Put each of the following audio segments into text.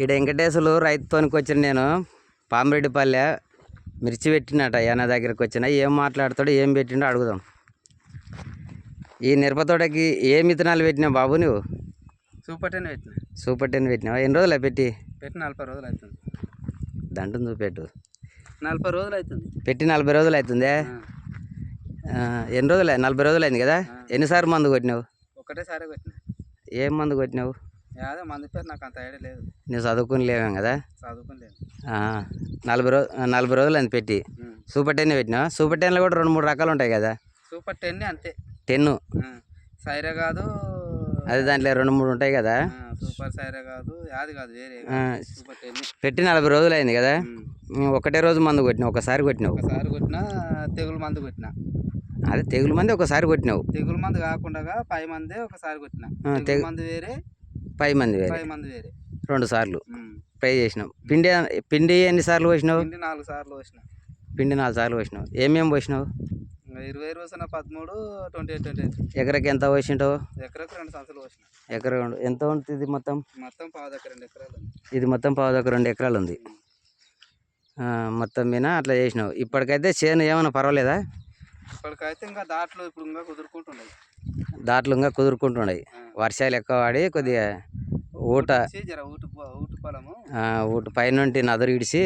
ఈడ వెంకటేశ్వరు రైతుతోనికి వచ్చిన నేను పామిరెడ్డిపల్లె మిర్చి పెట్టినట ఆయన దగ్గరికి వచ్చిన ఏం మాట్లాడతాడు ఏం పెట్టిండో అడుగుదాం. ఈ మిరపతోటకి ఏం విత్తనాలు పెట్టినావు బాబు నువ్వు? సూపర్ 10 పెట్టిన. సూపర్ 10 పెట్టినావా? ఎన్ని రోజులు పెట్టి? 40 రోజులు అవుతుంది. దంటుంది చూపెట్టు. 40 రోజులు అవుతుంది. పెట్టి 40 రోజులు అవుతుందే. ఎన్ని రోజులు? 40 రోజులు అయింది కదా. ఎన్నిసార్లు మందు కొట్టినావు? ఒకటేసారి కొట్టిన. ఏం మందు కొట్టినావు? యాదో మందు పేరు నాకు అంత ఐడియా లేదు. నువ్వు చదువుకుని లేవేం కదా. చదువుకోలేదు. 40 రోజులు అని పెట్టి సూపర్ 10 పెట్టినావా? సూపర్ 10లో కూడా 2-3 రకాలు ఉంటాయి కదా. సూపర్ 10 అంతే. 10 సైరా కాదు, అదే దాంట్లో 2-3 ఉంటాయి కదా. సూపర్ సైరా కాదు, అది కాదు, వేరే సూపర్ 10 పెట్టి 40 రోజులు అయింది కదా. ఒకటే రోజు మందు కొట్టినావు? ఒకసారి కొట్టినావు? ఒకసారి కొట్టినా. తెగులు మందు కొట్టిన. అదే తెగులు మంది ఒకసారి కొట్టినావు? తెగులు మందు కాకుండా 5 మంది ఒకసారి కొట్టిన. తెగులు మందు వేరే, 5 మంది వేరే. 5 మంది వేరే. 2 సార్లు స్ప్రే చేసినావు. పిండి ఎన్నిసార్లు పోసినావు? పిండి 4 సార్లు పోసిన. పిండి 4 సార్లు పోసినావు. ఏమేమి పోసినావు? 20 రోజున 13, 28. ఎకరకి ఎంత పోసింటావు? ఎకరకు 2 సంచులు పోసిన. ఎకర ఎంత ఉంటుంది మొత్తం? మొత్తం 2 ఎకరాలు. ఇది మొత్తం 2 ఎకరాలు ఉంది. మొత్తం మీద అట్లా చేసినావు. ఇప్పటికైతే చేను ఏమైనా పర్వాలేదా? ఇప్పటికైతే ఇంకా దాంట్లో ఇప్పుడు ఇంకా కుదురుకుంటున్నాయి. దాంట్లో ఇంకా కుదురుకుంటున్నాయి. వర్షాలు ఎక్కువ పడి కొద్దిగా ఊట పొలము ఊట పైనుండి నదురు ఇడిచి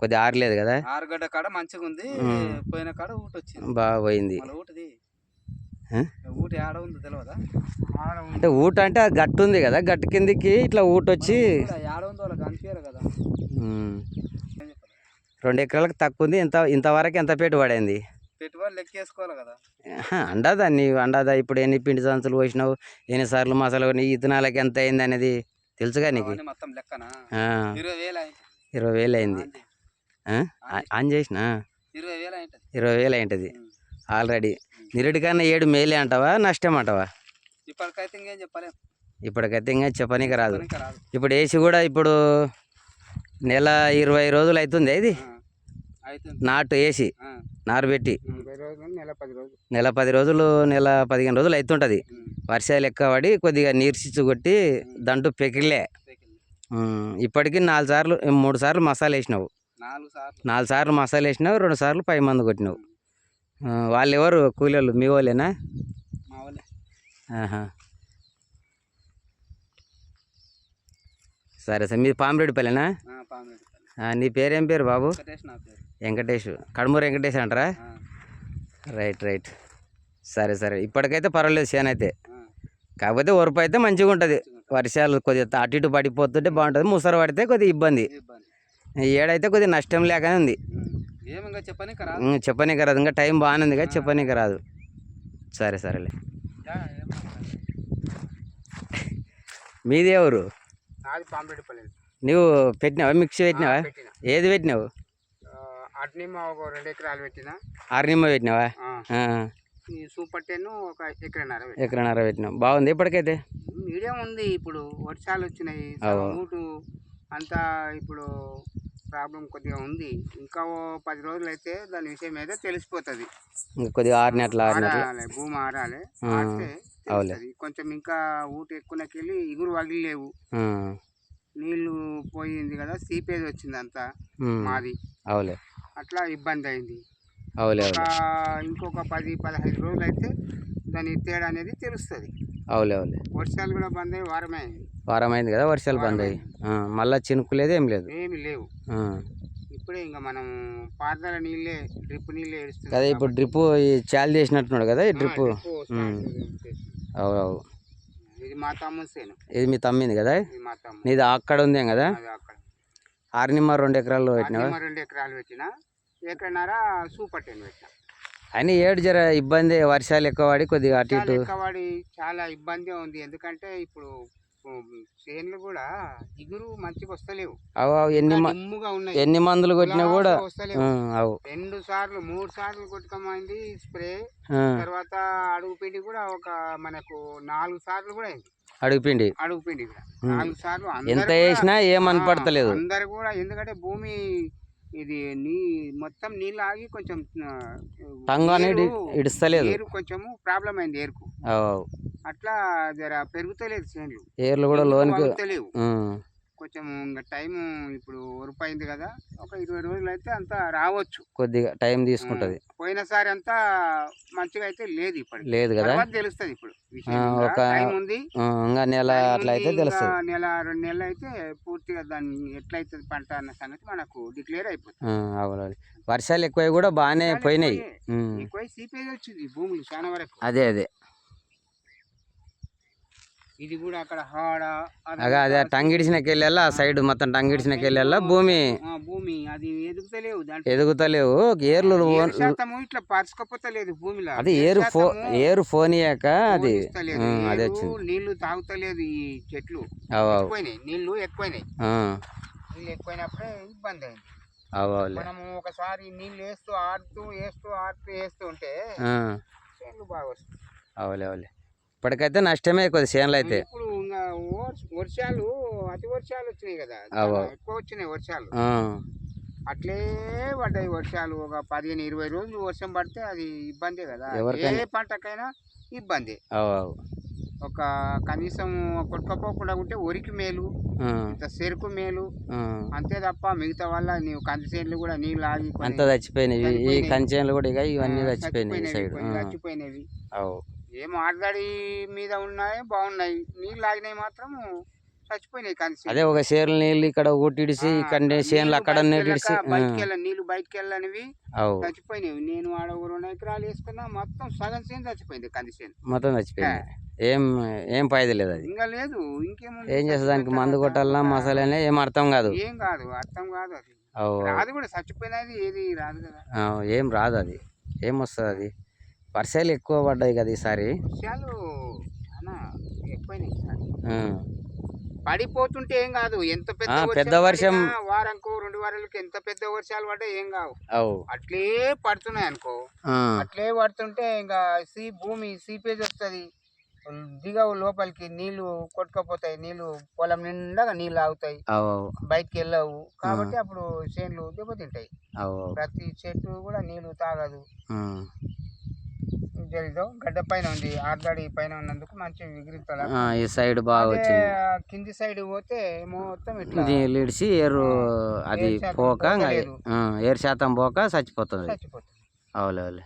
కొద్దిగా ఆరలేదు కదా. ఆరుగడ్డ కాడ మంచిగా ఉంది. పోయిన కాడ ఊట వచ్చింది, బాగా పోయింది. ఊటది ఊట ఆడ ఉంది తెలియదా? అంటే ఊట అంటే గట్టు ఉంది కదా, గట్టు కిందికి ఇట్లా ఊట వచ్చి ఆడ ఉంది వాళ్ళకి కనిపించారు కదా. 2 ఎకరాలకు తక్కువ ఉంది. ఇంతవరకు ఎంత పెట్టుబడి అయింది? పెట్టుబడి లెక్కేసుకోవాలి కదా. అండాదా నీవు? అండాదా ఇప్పుడు ఎన్ని పిండి సంచులు పోసినావు, ఎన్నిసార్లు మసాలా నీ విత్తనాలకి ఎంత అయింది అనేది తెలుసుగా నీకు? మొత్తం లెక్కన 20,000 అయింది. ఆన్ చేసిన 20,000 అయింటది ఆల్రెడీ. నిరుడికన్నా 7 మేలే అంటావా, నష్టం అంటావా? ఇప్పటికైతే ఇంకేం చెప్పలేం. ఇప్పటికైతే ఇంకా చెప్పనీకి రాదు. ఇప్పుడు వేసి కూడా ఇప్పుడు నెల 20 రోజులు అవుతుంది. ఇది నాటు వేసి నారు పెట్టి నెల 10 రోజులు, నెల 15 రోజులు అవుతుంటుంది. వర్షాలు ఎక్కువ పడి కొద్దిగా నీర్సిచ్చు కొట్టి దంటు పెకిలే. ఇప్పటికి 3 సార్లు మసాలా వేసినావు. 4 సార్లు మసాలా వేసినావు, 2 సార్లు 5 మంది కొట్టినావు. వాళ్ళు ఎవరు కూలీలు? మీ వాళ్ళేనా? సరే సరే. మీది పామిరెడ్డిపల్లెనా? నీ పేరేం పేరు బాబు? వెంకటేష్. కడమూరు వెంకటేష్ అంటారా? రైట్. సరే సరే. ఇప్పటికైతే పర్వాలేదు చేను అయితే. కాకపోతే ఒరుపు అయితే మంచిగా ఉంటుంది. వర్షాలు కొద్దిగా అటు ఇటు పడిపోతుంటే బాగుంటుంది. ముసరు పడితే కొద్దిగా ఇబ్బంది. ఏడైతే కొద్దిగా నష్టం లేకనే ఉంది. చెప్పనీకి రాదు. ఇంకా టైం బాగానే ఉంది కదా, చెప్పనీకి రాదు. సరేలే. మీది ఎవరు? నువ్వు పెట్టినావా? మిక్సీ పెట్టినావా? ఏది పెట్టినావు? అర్నిమా 2 ఎకరాలు పెట్టినా. అర్నిమా పెట్టినావా? సూపర్ 10 1 ఎకరన్నర పెట్టినావు. బాగుంది ఇప్పటికైతే? మీడియం ఉంది. ఇప్పుడు వర్షాలు వచ్చినాయి, ఊటు అంతా ఇప్పుడు ప్రాబ్లం కొద్దిగా ఉంది. ఇంకా 10 రోజులు అయితే దాని విషయం అయితే తెలిసిపోతుంది. కొద్దిగా ఆరినట్లా భూమి ఆరాలి. కొంచెం ఇంకా ఊట ఎక్కువకెళ్ళి ఇగురు వగిలేవు. నీళ్లు పోయింది కదా, సీపేజ్ వచ్చింది అంతా మాది. అట్లా ఇబ్బంది అయింది. ఇంకొక 10-15 రోజులు అయితే దాని తేడా అనేది తెలుస్తుంది. వర్షాలు కూడా బంద్ అయ్యి వారం అయింది కదా. వర్షాలు బంద్ అయ్యి మళ్ళీ చినుకు లేదు, ఏమి లేవు. ఇప్పుడే ఇంకా మనం పాతల నీళ్ళే, డ్రిప్ నీళ్ళే ఏడుస్తుంది కదా. ఇప్పుడు డ్రిప్ చాలు చేసినట్టున్నాడు కదా ఈ డ్రిప్. ఇది మా తమ్ముని సేను. ఇది మీ తమ్మింది కదా. నీది అక్కడ ఉంది కదా. ఆర్నిమా 2 ఎకరాలు పెట్టినా. 2 ఎకరాలు పెట్టినా. ఎకరన్నర సూపర్ 10 పెట్టినా. అని ఏడు జర ఇబ్బంది. వర్షాలు ఎక్కువ పడి కొద్దిగా అటు ఇటు చాలా ఇబ్బంది ఉంది. ఎందుకంటే ఇప్పుడు చేనులు కూడా ఇగురు మంచిగా వస్తలేవు. ఎన్ని మందులు కొట్టినా కూడా 2 సార్లు 3 సార్లు కొట్టుకోమైంది స్ప్రే. తర్వాత అడుగు పిండి కూడా మనకు 4 సార్లు కూడా అయింది. అడుగు పిండి 4 సార్లు. ఎంత వేసినా ఏమనపడతలేదు అందరు కూడా. ఎందుకంటే భూమి ఇది మొత్తం నీళ్ళు ఆగి కొంచెం ఇడుస్తలేదు. ఏరు కొంచెం ప్రాబ్లం అయింది. ఏరుకు అట్లా జర పెరుగుతలేదు చేనులు. ఏర్లు కూడా లోనికి కొంచెం ఇంకా టైం ఇప్పుడు అయింది కదా, ఒక 20 రోజులు అయితే అంతా రావచ్చు. కొద్దిగా టైం తీసుకుంటది. పోయినసారి అంతా మంచిగా అయితే లేదు, ఇప్పుడు లేదు కదా, తెలుస్తుంది ఇప్పుడు ఒక టైం ఉంది. ఇంకా నెల అట్లా అయితే తెలుస్తుంది. నెల 2 నెలలు అయితే పూర్తిగా దాన్ని ఎట్లయితుంది పంట అన్న సంగతి మనకు డిక్లేర్ అయిపోతుంది. అవును, వర్షాలు ఎక్కువ కూడా బాగానే పోయినాయి. ఎక్కువ సీపేజ్ వచ్చింది భూములు చాలా వరకు. అదే ఇది కూడా అక్కడ హాడ అదే టంగిడిచినకి వెళ్ళా, ఆ సైడ్ మొత్తం టంగిడిచినకి వెళ్ళా, భూమి అది ఎదుగుతలేవు. ఏర్లు ఇట్లా పరుచుకోపోతలేదు భూమిలో. అది ఏరు ఫోనియాక అది అదే వచ్చింది. నీళ్లు తాగుతలేదు ఈ చెట్లు, నీళ్లు ఎక్కువైనాయి. నీళ్ళు ఎక్కువైనప్పుడే ఇబ్బంది అయింది. మనము ఒకసారి నీళ్ళు వేస్తూ ఉంటే చేనులు బాగా వస్తాయి. అవులే ఇప్పటికైతే నష్టమే కొద్ది చేనులు అయితే. ఇప్పుడు ఇంకా వర్షాలు అతి వర్షాలు వచ్చినాయి కదా, ఎక్కువ వచ్చినాయి వర్షాలు. అట్లే పడ్డాయి వర్షాలు. ఒక 15-20 రోజులు వర్షం పడితే అది ఇబ్బందే కదా, ఏ పంటకైనా ఇబ్బంది. ఒక కనీసం కొట్టుకపోకుండా ఉంటే వరికి మేలు, చెరుకు మేలు అంతే తప్ప మిగతా వల్ల నీవు కంది చేనులు కూడా నీళ్ళు ఆగి అంతా చచ్చిపోయినవి. ఈ కంచెలు కూడా ఇవన్నీ చచ్చిపోయినవి. ఏం ఆడదాడి మీద ఉన్నాయి బాగున్నాయి, నీళ్ళు ఆగినాయి మాత్రం చచ్చిపోయినాయి కంది. అదే ఒక చేరుల నీళ్ళు ఇక్కడ ఒకటిడిసి ఇక్కడ చేనులు అక్కడ నీళ్ళు బయటకు వెళ్ళనివి చచ్చిపోయినాయి. నేను ఆడ 2 ఎకరాలు వేసుకున్నా, మొత్తం సగం చేను చచ్చిపోయింది, కంది చేను మొత్తం చచ్చిపోయింది. ఏం ఫాయిదా లేదు అది. ఇంకా లేదు, ఇంకేముంది, ఏం చేస్తా దానికి మందు కొట్టాలన్నా మసాలా ఏం అర్థం కాదు అది రాదు కూడా, చచ్చిపోయినది ఏది రాదు కదా, ఏం రాదు అది. ఏం వస్తుంది అది. వర్షాలు ఎక్కువ పడ్డాయి కదా ఈసారి, వర్షాలు ఎక్కువైనాయి ఈసారి. పడిపోతుంటే ఏం కాదు, ఎంత పెద్ద వర్షం వారంకో 2 వారాలకి ఎంత పెద్ద వర్షాలు పడ్డా ఏం కావు. అట్లే పడుతున్నాయి అనుకో, అట్లే పడుతుంటే ఇంకా భూమి సీపేజ్ వస్తుంది, దిగవు లోపలికి, నీళ్లు కొట్టుకపోతాయి, నీళ్లు పొలం నిండా నీళ్లు ఆగుతాయి, బయటికి వెళ్ళవు. కాబట్టి అప్పుడు చేనులు దెబ్బతింటాయి. ప్రతి చెట్టు కూడా నీళ్లు తాగదు. గడ్డ పైన ఉంది, ఆర్గాడి పైన ఉన్నందుకు మంచి ఎగిరితల. ఈ సైడ్ బాగా కింది సైడ్ పోతే మొత్తం ఇట్లా లిడిసి ఏరు అది పోక ఏరు శాతం పోక చచ్చిపోతుంది. అవులే.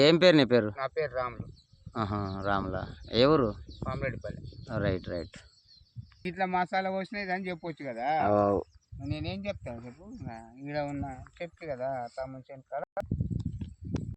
ఏం పేరు నీ పేరు? నా పేరు రాములు. రాములా, ఎవరు? పామరెడ్డిపల్లి. రైట్. ఇట్లా మసాలా పోసినది అని చెప్పొచ్చు కదా, నేనేం చెప్తాను చెప్పు. ఈడ ఉన్న చెట్లు కదా తమ్ముడు చెట్టు